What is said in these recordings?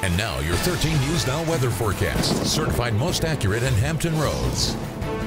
And now your 13 News Now weather forecast, certified most accurate in Hampton Roads.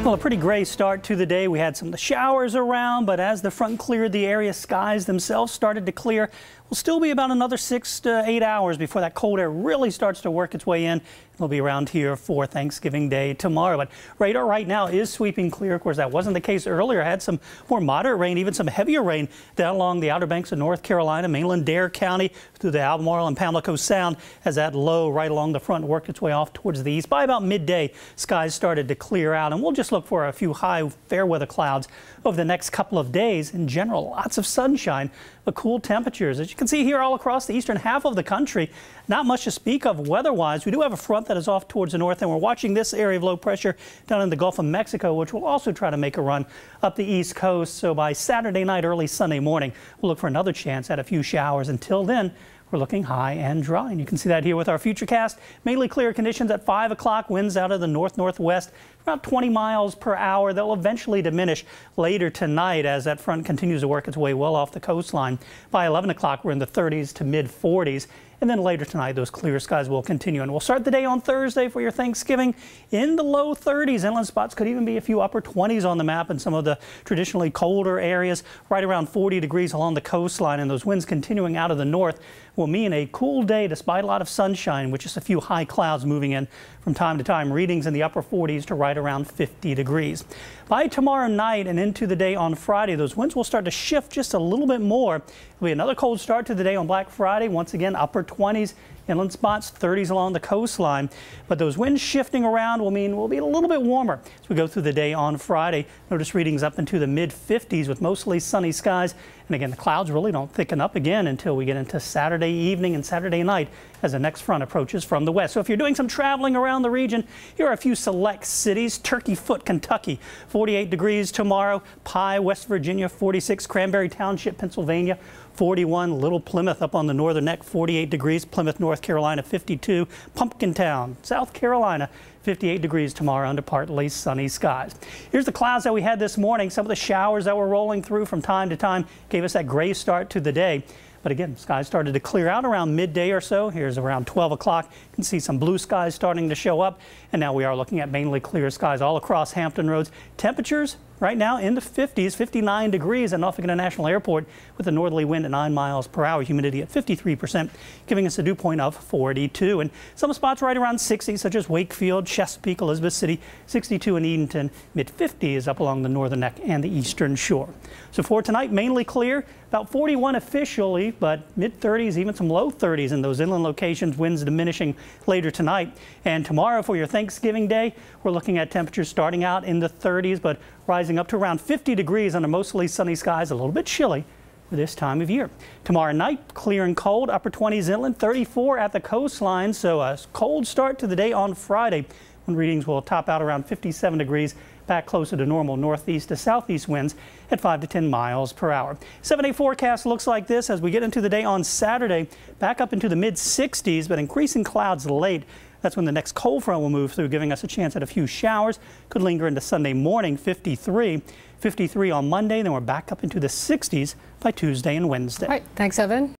Well, a pretty gray start to the day. We had some of the showers around, but as the front cleared the area, skies themselves started to clear. Will still be about another 6 to 8 hours before that cold air really starts to work its way in. It'll be around here for Thanksgiving Day tomorrow. But radar right now is sweeping clear. Of course, that wasn't the case earlier. Had some more moderate rain, even some heavier rain down along the Outer Banks of North Carolina, mainland Dare County, through the Albemarle and Pamlico Sound, as that low right along the front worked its way off towards the east. By about midday, skies started to clear out, and we'll just look for a few high fair weather clouds over the next couple of days. In general, lots of sunshine, but cool temperatures. As you can see here all across the eastern half of the country, not much to speak of weather-wise. We do have a front that is off towards the north, and we're watching this area of low pressure down in the Gulf of Mexico, which will also try to make a run up the east coast. So by Saturday night, early Sunday morning, we'll look for another chance at a few showers. Until then, we're looking high and dry, and you can see that here with our futurecast. Mainly clear conditions at 5 o'clock. Winds out of the north-northwest, about 20 miles per hour. They'll eventually diminish later tonight as that front continues to work its way well off the coastline. By 11 o'clock, we're in the 30s to mid-40s. And then later tonight, those clear skies will continue. And we'll start the day on Thursday for your Thanksgiving in the low 30s. Inland spots could even be a few upper 20s on the map in some of the traditionally colder areas, right around 40 degrees along the coastline. And those winds continuing out of the north will mean a cool day despite a lot of sunshine, with just a few high clouds moving in from time to time. Readings in the upper 40s to right around 50 degrees. By tomorrow night and into the day on Friday, those winds will start to shift just a little bit more. It'll be another cold start to the day on Black Friday. Once again, upper 20s. Inland spots, 30s along the coastline. But those winds shifting around will mean we'll be a little bit warmer as we go through the day on Friday. Notice readings up into the mid-50s with mostly sunny skies. And again, the clouds really don't thicken up again until we get into Saturday evening and Saturday night as the next front approaches from the west. So if you're doing some traveling around the region, here are a few select cities. Turkey Foot, Kentucky, 48 degrees tomorrow. Pye, West Virginia, 46. Cranberry Township, Pennsylvania, 41. Little Plymouth up on the northern neck, 48 degrees. Plymouth, North Carolina, 52. Pumpkin Town, South Carolina, 58 degrees tomorrow under partly sunny skies. Here's the clouds that we had this morning. Some of the showers that were rolling through from time to time gave us that gray start to the day. But again, skies started to clear out around midday or so. Here's around 12 o'clock. You can see some blue skies starting to show up. And now we are looking at mainly clear skies all across Hampton Roads. Temperatures right now in the 50s, 59 degrees at Norfolk International Airport with a northerly wind at 9 miles per hour. Humidity at 53%, giving us a dew point of 42. And some spots right around 60, such as Wakefield, Chesapeake, Elizabeth City, 62 in Edenton. Mid-50s up along the northern neck and the eastern shore. So for tonight, mainly clear. About 41 officially, but mid-30s, even some low 30s in those inland locations. Winds diminishing later tonight. And tomorrow for your Thanksgiving Day, we're looking at temperatures starting out in the 30s, but rising up to around 50 degrees under mostly sunny skies. A little bit chilly for this time of year. Tomorrow night, clear and cold, upper 20s inland, 34 at the coastline. So a cold start to the day on Friday, when readings will top out around 57 degrees, back closer to normal northeast to southeast winds at 5 to 10 miles per hour. 7-day forecast looks like this as we get into the day on Saturday, back up into the mid-60s, but increasing clouds late. That's when the next cold front will move through, giving us a chance at a few showers. Could linger into Sunday morning, 53. 53 on Monday, then we're back up into the 60s by Tuesday and Wednesday. All right, thanks, Evan.